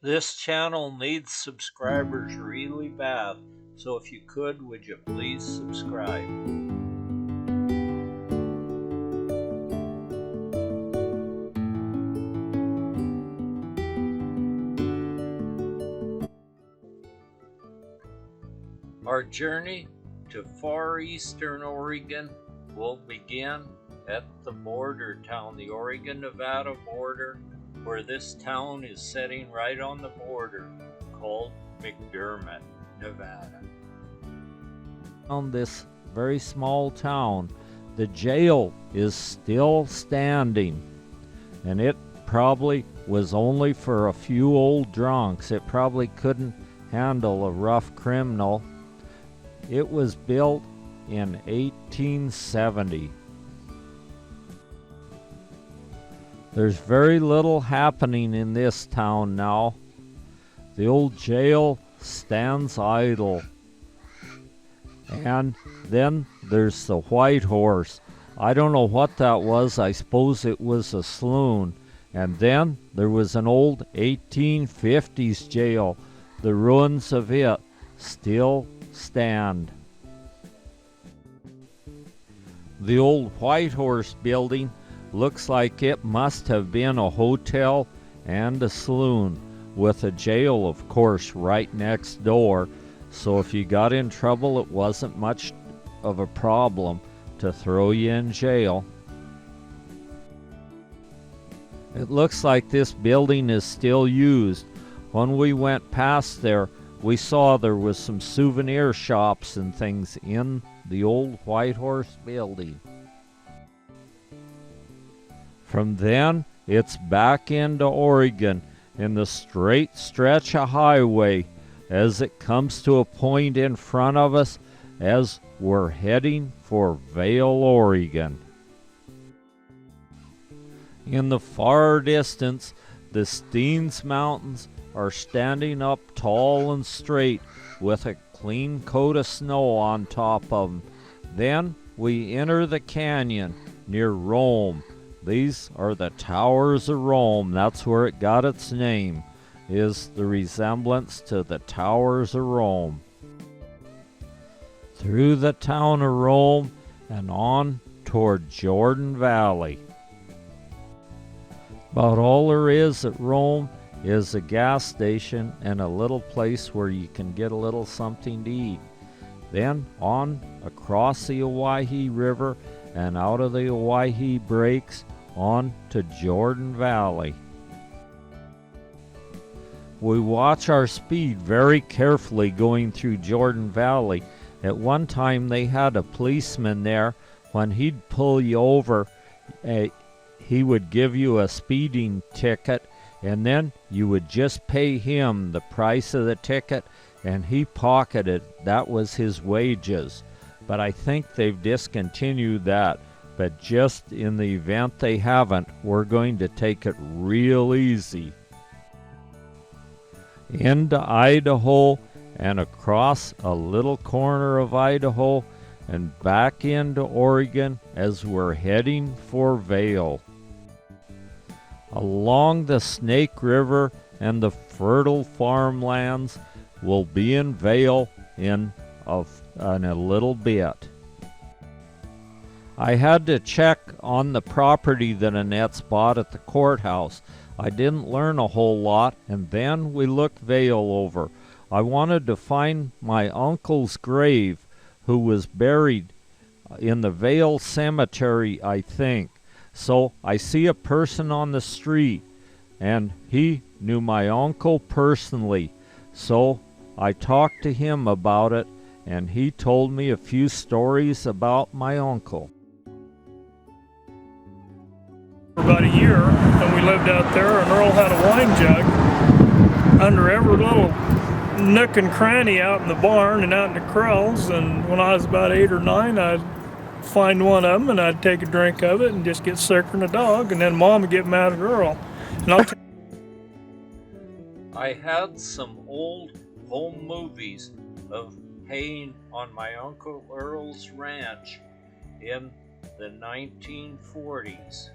This channel needs subscribers really bad, so if you could, would you please subscribe? Our journey to far eastern Oregon will begin at the border town, the Oregon-Nevada border, where this town is sitting right on the border, called McDermit, Nevada. On this very small town, the jail is still standing, and it probably was only for a few old drunks. It probably couldn't handle a rough criminal. It was built in 1870. There's very little happening in this town now. The old jail stands idle. And then there's the White Horse. I don't know what that was. I suppose it was a saloon. And then there was an old 1850s jail. The ruins of it still stand. The old White Horse building looks like it must have been a hotel and a saloon, with a jail, of course, right next door. So if you got in trouble, it wasn't much of a problem to throw you in jail. It looks like this building is still used. When we went past there, we saw there was some souvenir shops and things in the old White Horse building. From then, it's back into Oregon in the straight stretch of highway as it comes to a point in front of us as we're heading for Vail, Oregon. In the far distance, the Steens Mountains are standing up tall and straight with a clean coat of snow on top of them. Then we enter the canyon near Rome. These are the Towers of Rome. That's where it got its name, is the resemblance to the Towers of Rome. Through the town of Rome and on toward Jordan Valley. About all there is at Rome is a gas station and a little place where you can get a little something to eat. Then on across the Owyhee River and out of the Owyhee Breaks on to Jordan Valley. We watch our speed very carefully going through Jordan Valley. At one time they had a policeman there. When he'd pull you over, he would give you a speeding ticket, and then you would just pay him the price of the ticket, and he pocketed. That was his wages. But I think they've discontinued that. But just in the event they haven't, we're going to take it real easy. Into Idaho and across a little corner of Idaho and back into Oregon as we're heading for Vail. Along the Snake River and the fertile farmlands, we'll be in Vail in a little bit. I had to check on the property that Annette's bought at the courthouse. I didn't learn a whole lot, and then we looked Vail over. I wanted to find my uncle's grave, who was buried in the Vail Cemetery, I think. So I see a person on the street, and he knew my uncle personally. So I talked to him about it, and he told me a few stories about my uncle. For about a year, and we lived out there, and Earl had a wine jug under every little nook and cranny out in the barn and out in the corrals. And when I was about 8 or 9, I'd find one of them and I'd take a drink of it and just get sicker than a dog, and then Mom would get mad at Earl. And I had some old home movies of haying on my Uncle Earls Ranch in the 1940s.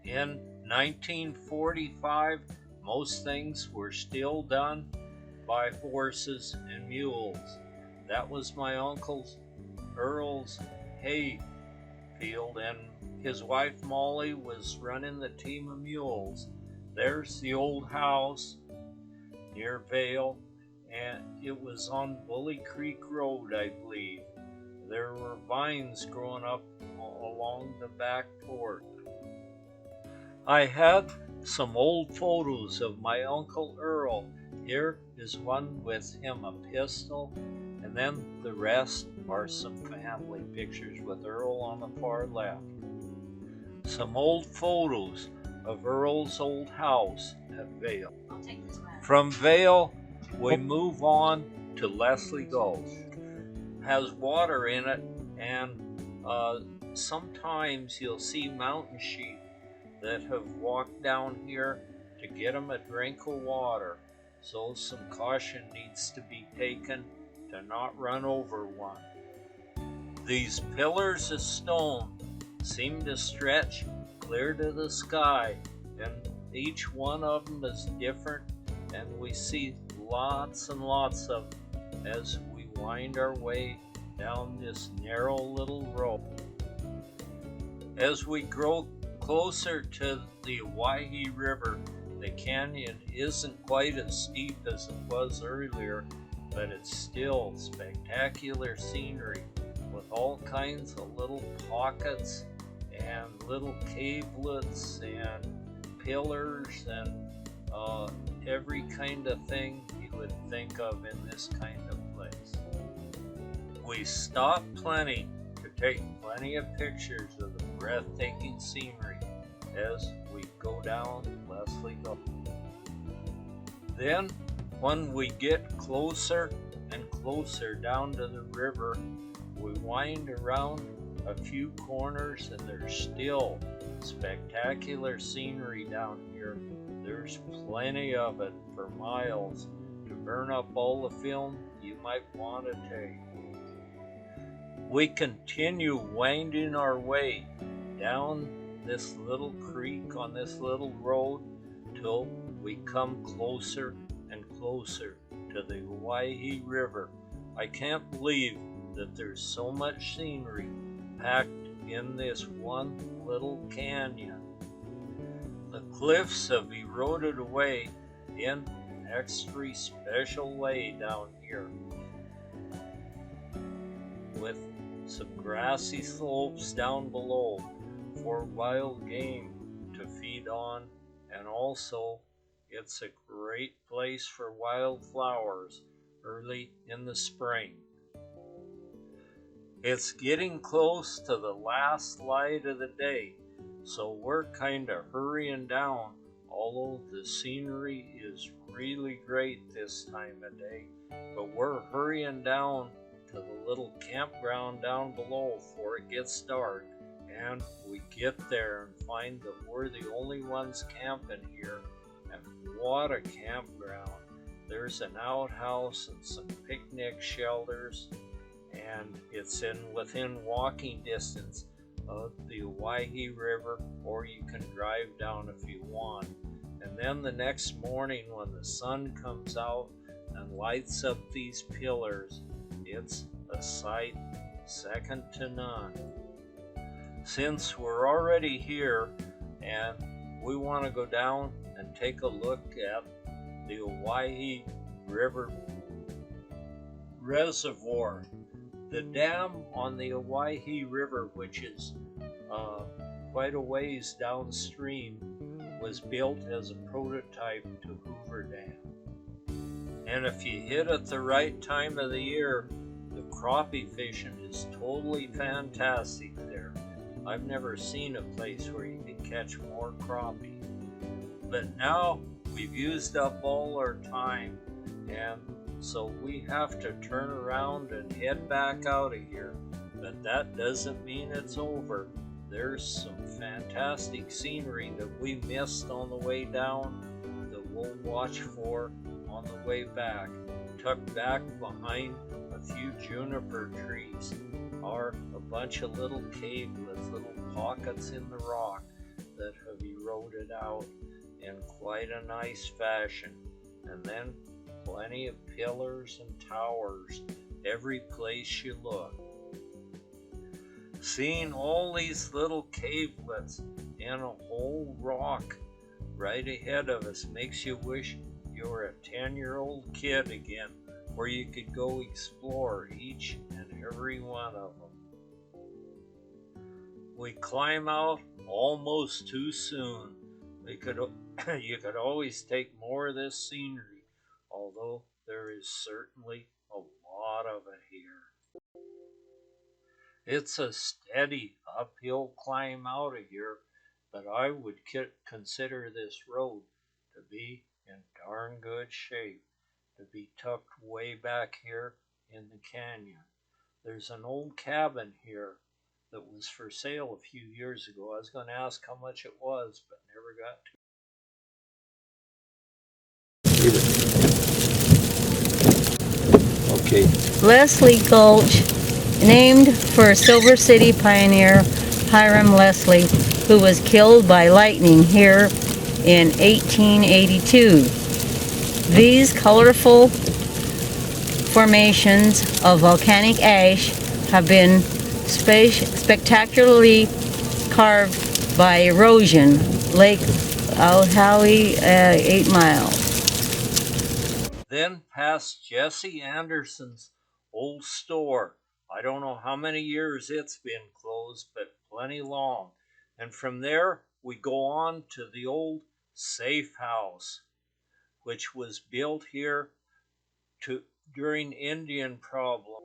In 1945, Most things were still done by horses and mules. That was my uncle's Earl's hay field, and his wife Molly was running the team of mules. There's the old house near Vale, and it was on Bully Creek Road, I believe. There were vines growing up along the back porch. I had some old photos of my Uncle Earl. Here is one with him, a pistol, and then the rest are some family pictures with Earl on the far left. Some old photos of Earl's old house at Vale. From Vale, we move on to Leslie Gulch. Has water in it, and sometimes you'll see mountain sheep that have walked down here to get them a drink of water. So some caution needs to be taken to not run over one. These pillars of stone seem to stretch clear to the sky, and each one of them is different, and we see lots and lots of them as we wind our way down this narrow little road. As we grow closer to the Owyhee River, the canyon isn't quite as steep as it was earlier, but it's still spectacular scenery with all kinds of little pockets and little cavelets and pillars and every kind of thing you would think of in this kind of place. We stop plenty to take plenty of pictures of the breathtaking scenery as we go down Leslie Gulch. Then, when we get closer and closer down to the river, we wind around a few corners, and there's still spectacular scenery down here. There's plenty of it for miles to burn up all the film you might want to take. We continue winding our way down this little creek on this little road till we come closer and closer to the Owyhee River. I can't believe that there's so much scenery packed in this one little canyon. The cliffs have eroded away in an extra special way down here, with some grassy slopes down below for wild game to feed on, and also it's a great place for wildflowers early in the spring. It's getting close to the last light of the day, so we're kind of hurrying down, although the scenery is really great this time of day. But we're hurrying down to the little campground down below before it gets dark, and we get there and find that we're the only ones camping here. And what a campground! There's an outhouse and some picnic shelters, and it's within walking distance of the Owyhee River, or you can drive down if you want. And then the next morning when the sun comes out and lights up these pillars, it's a sight second to none. Since we're already here and we want to go down and take a look at the Owyhee River Reservoir, the dam on the Owyhee River, which is quite a ways downstream, was built as a prototype to Hoover Dam. And if you hit it the right time of the year, the crappie fishing is totally fantastic there. I've never seen a place where you can catch more crappie. But now we've used up all our time, and so we have to turn around and head back out of here. But that doesn't mean it's over. There's some fantastic scenery that we missed on the way down that we'll watch for on the way back. Tucked back behind a few juniper trees are a bunch of little cavelets, little pockets in the rock that have eroded out. in quite a nice fashion, and then plenty of pillars and towers every place you look. Seeing all these little cavelets in a whole rock right ahead of us makes you wish you were a 10-year-old kid again, where you could go explore each and every one of them. We climb out almost too soon. You could always take more of this scenery, although there is certainly a lot of it here. It's a steady uphill climb out of here, but I would consider this road to be in darn good shape, to be tucked way back here in the canyon. There's an old cabin here that was for sale a few years ago. I was going to ask how much it was, but never got to. Okay. Leslie Gulch, named for Silver City pioneer Hiram Leslie, who was killed by lightning here in 1882. These colorful formations of volcanic ash have been spectacularly carved by erosion. Lake Alhowie, 8 miles. Then past Jesse Anderson's old store. I don't know how many years it's been closed, but plenty long. And from there, we go on to the old safe house, which was built here during Indian problem.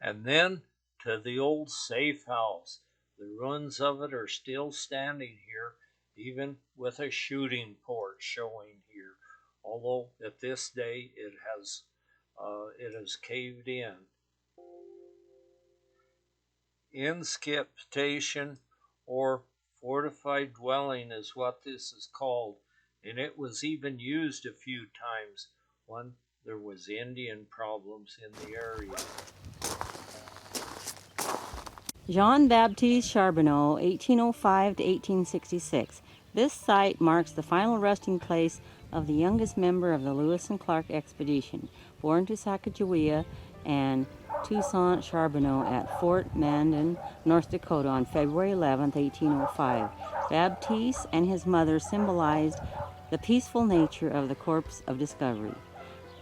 And then to the old safe house. The ruins of it are still standing here, even with a shooting port showing here. Although at this day it has caved in. Inscription or fortified dwelling is what this is called, and it was even used a few times when there was Indian problems in the area. Jean Baptiste Charbonneau, 1805 to 1866. This site marks the final resting place of the youngest member of the Lewis and Clark expedition, born to Sacagawea and Toussaint Charbonneau at Fort Mandan, North Dakota on February 11, 1805. Baptiste and his mother symbolized the peaceful nature of the Corps of Discovery.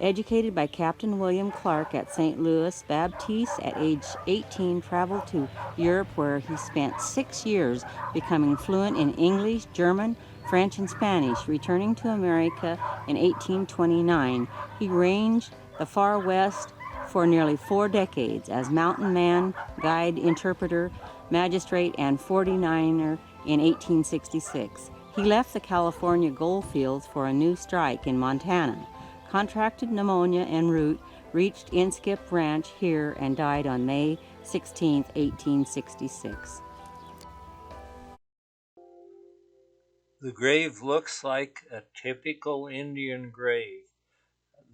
Educated by Captain William Clark at St. Louis, Baptiste at age 18 traveled to Europe, where he spent 6 years becoming fluent in English, German, French, and Spanish. Returning to America in 1829, he ranged the far west for nearly 4 decades as mountain man, guide, interpreter, magistrate, and 49er in 1866. He left the California gold fields for a new strike in Montana, contracted pneumonia en route, reached Inskip Ranch here, and died on May 16, 1866. The grave looks like a typical Indian grave,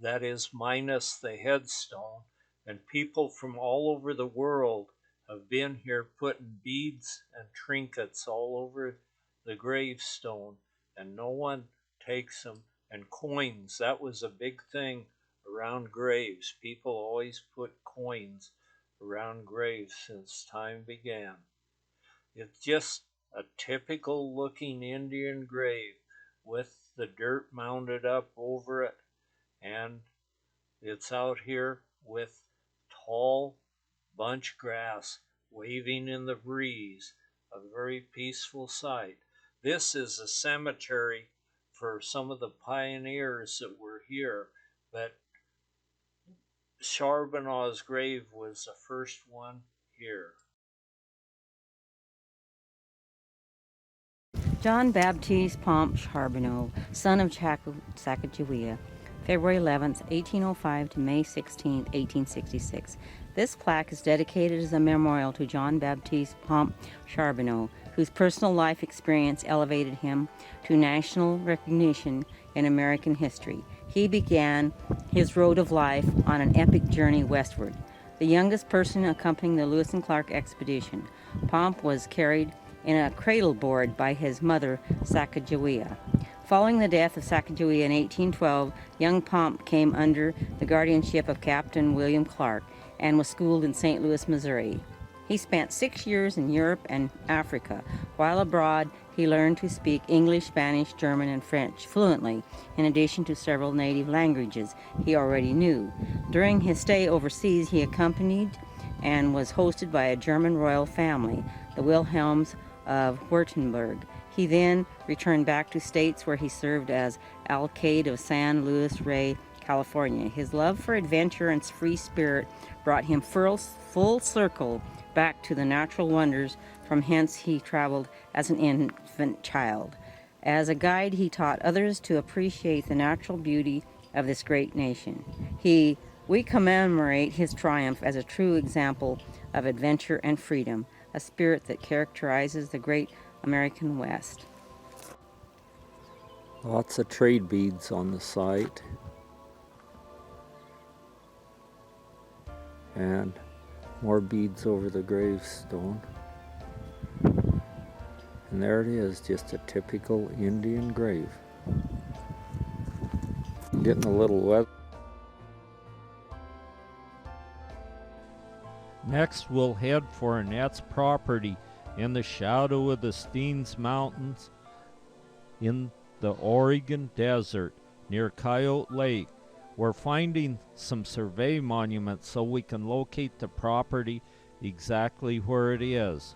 that is minus the headstone, and people from all over the world have been here putting beads and trinkets all over the gravestone, and no one takes them. And coins, that was a big thing around graves. People always put coins around graves since time began. It's just a typical looking Indian grave with the dirt mounded up over it, and it's out here with tall bunch grass waving in the breeze, a very peaceful sight. This is a cemetery for some of the pioneers that were here, but Charbonneau's grave was the first one here. John Baptiste Pomp Charbonneau, son of Sacagawea, February 11, 1805 to May 16, 1866. This plaque is dedicated as a memorial to John Baptiste Pomp Charbonneau, whose personal life experience elevated him to national recognition in American history. He began his road of life on an epic journey westward. The youngest person accompanying the Lewis and Clark expedition, Pomp was carried in a cradle board by his mother, Sacagawea. Following the death of Sacagawea in 1812, young Pomp came under the guardianship of Captain William Clark and was schooled in St. Louis, Missouri. He spent 6 years in Europe and Africa. While abroad, he learned to speak English, Spanish, German, and French fluently, in addition to several native languages he already knew. During his stay overseas, he accompanied and was hosted by a German royal family, the Wilhelms of Württemberg. He then returned back to states where he served as alcalde of San Luis Rey, California. His love for adventure and free spirit brought him full circle back to the natural wonders from hence he traveled as an infant child. As a guide, he taught others to appreciate the natural beauty of this great nation. We commemorate his triumph as a true example of adventure and freedom, a spirit that characterizes the great American West. Lots of trade beads on the site. And more beads over the gravestone. And there it is, just a typical Indian grave. Getting a little wet. Next, we'll head for Netz Property in the shadow of the Steens Mountains in the Oregon Desert near Coyote Lake. We're finding some survey monuments so we can locate the property exactly where it is.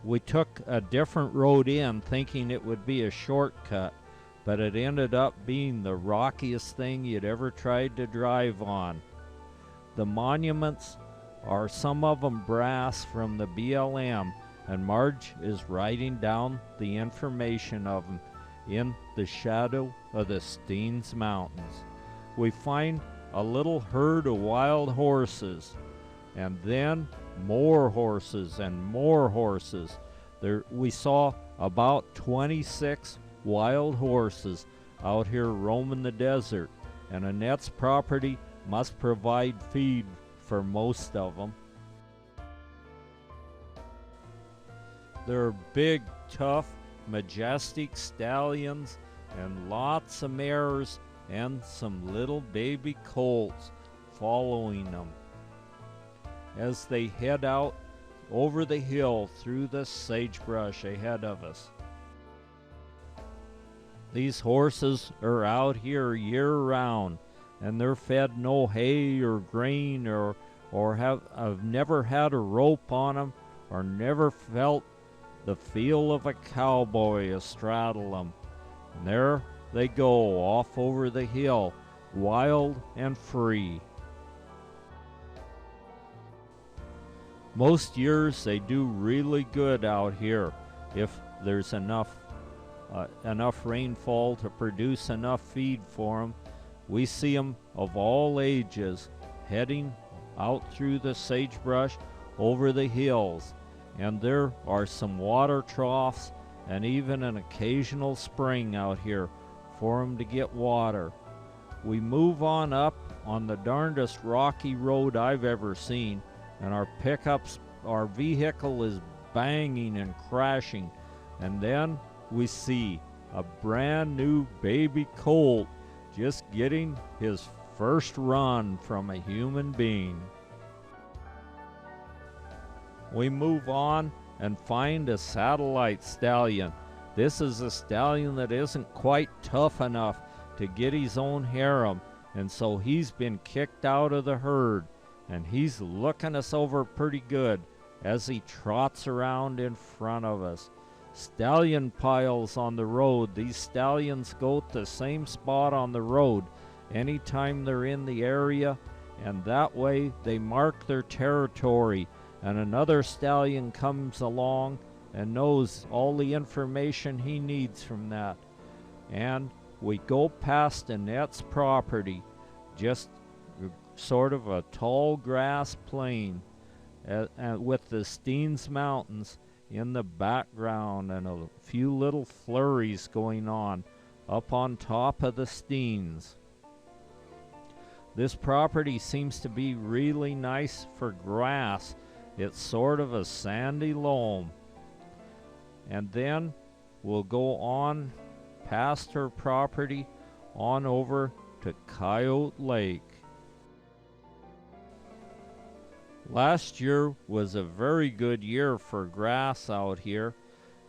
We took a different road in thinking it would be a shortcut, but it ended up being the rockiest thing you'd ever tried to drive on. The monuments are some of them brass from the BLM, and Marge is writing down the information of them in the shadow of the Steens Mountains. We find a little herd of wild horses, and then more horses and more horses. We saw about 26 wild horses out here roaming the desert, and a Netz property must provide feed for most of them. They're big, tough, majestic stallions and lots of mares and some little baby colts following them as they head out over the hill through the sagebrush ahead of us. These horses are out here year-round, and they're fed no hay or grain or have never had a rope on them or never felt the feel of a cowboy astraddle them. And there they go off over the hill, wild and free. Most years they do really good out here if there's enough rainfall to produce enough feed for them. We see them of all ages heading out through the sagebrush over the hills, and there are some water troughs and even an occasional spring out here for them to get water. We move on up on the darndest rocky road I've ever seen, and our vehicle is banging and crashing, and then we see a brand new baby colt just getting his first run from a human being. We move on and find a satellite stallion. This is a stallion that isn't quite tough enough to get his own harem, and so he's been kicked out of the herd, and he's looking us over pretty good as he trots around in front of us. Stallion piles on the road. These stallions go to the same spot on the road anytime they're in the area, and that way they mark their territory, and another stallion comes along and knows all the information he needs from that. And we go past a Netz property, just sort of a tall grass plain with the Steens Mountains in the background and a few little flurries going on up on top of the Steens. This property seems to be really nice for grass. It's sort of a sandy loam, and then we'll go on past her property on over to Coyote Lake. Last year was a very good year for grass out here,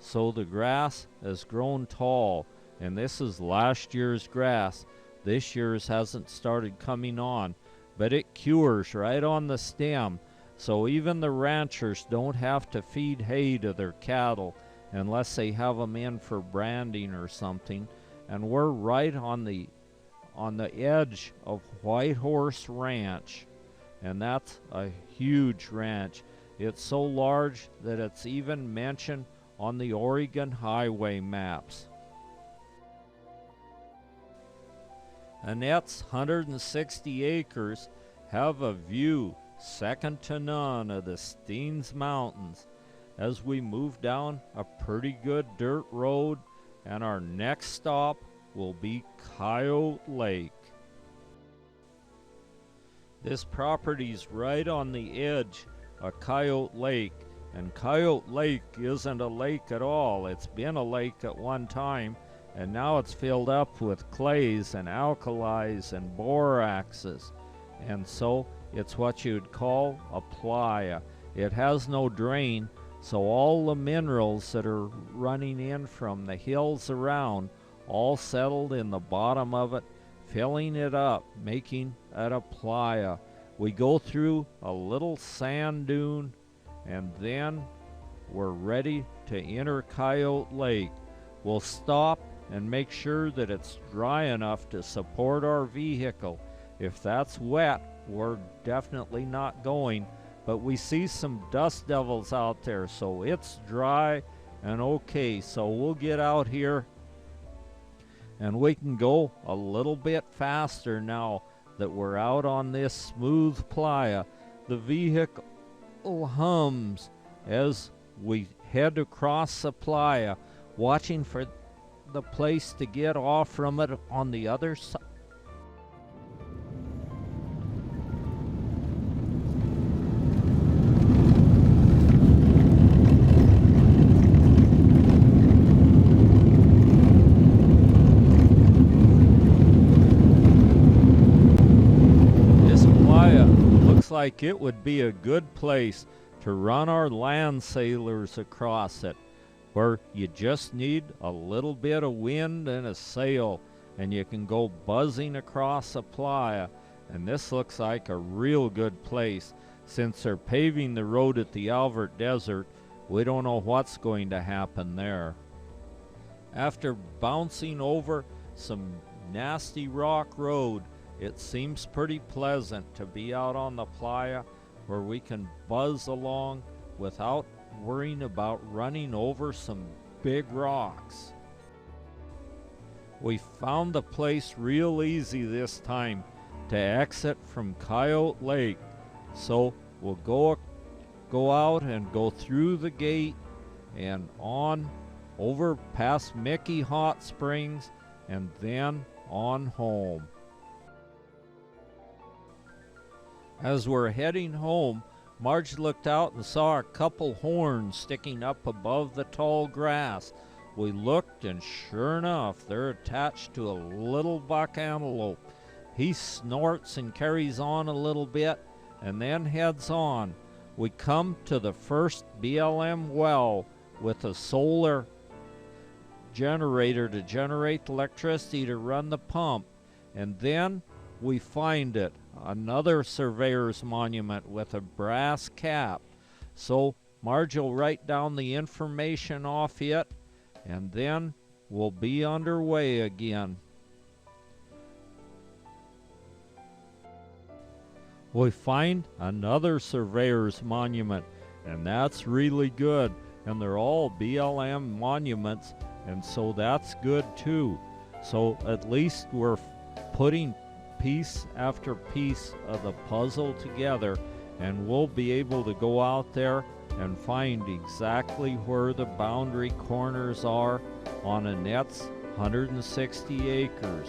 so the grass has grown tall, and this is last year's grass. This year's hasn't started coming on, but it cures right on the stem, so even the ranchers don't have to feed hay to their cattle unless they have them in for branding or something. And we're right on the edge of Whitehorse Ranch, and that's a huge ranch. It's so large that it's even mentioned on the Oregon highway maps. Annette's 160 acres have a view second to none of the Steens Mountains as we move down a pretty good dirt road, and our next stop will be Coyote Lake. This property's right on the edge of Coyote Lake, and Coyote Lake isn't a lake at all. It's been a lake at one time, and now it's filled up with clays and alkalis and boraxes, and so it's what you'd call a playa. It has no drain, so all the minerals that are running in from the hills around all settled in the bottom of it, filling it up, making it a playa. We go through a little sand dune, and then we're ready to enter Coyote Lake. We'll stop and make sure that it's dry enough to support our vehicle. If that's wet, we're definitely not going, but we see some dust devils out there, so it's dry and okay. So we'll get out here and we can go a little bit faster now that we're out on this smooth playa. The vehicle hums as we head across the playa, watching for the place to get off from it on the other side. Like it would be a good place to run our land sailors across it, where you just need a little bit of wind and a sail and you can go buzzing across a playa. And this looks like a real good place. Since they're paving the road at the Alvert Desert, we don't know what's going to happen there. After bouncing over some nasty rock road, it seems pretty pleasant to be out on the playa where we can buzz along without worrying about running over some big rocks. We found the place real easy this time to exit from Coyote Lake, so we'll go out and go through the gate and on over past Mickey Hot Springs and then on home. As we're heading home, Marge looked out and saw a couple horns sticking up above the tall grass. We looked, and sure enough, they're attached to a little buck antelope. He snorts and carries on a little bit and then heads on. We come to the first BLM well with a solar generator to generate electricity to run the pump, and then we find it, another surveyor's monument with a brass cap. So Marge will write down the information off it, and then we'll be underway again. We find another surveyor's monument, and that's really good, and they're all BLM monuments, and so that's good too. So at least we're putting piece after piece of the puzzle together, and we'll be able to go out there and find exactly where the boundary corners are on Annette's 160 acres.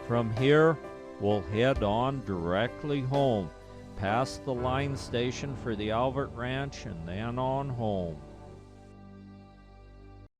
From here, we'll head on directly home, past the line station for the Albert Ranch, and then on home.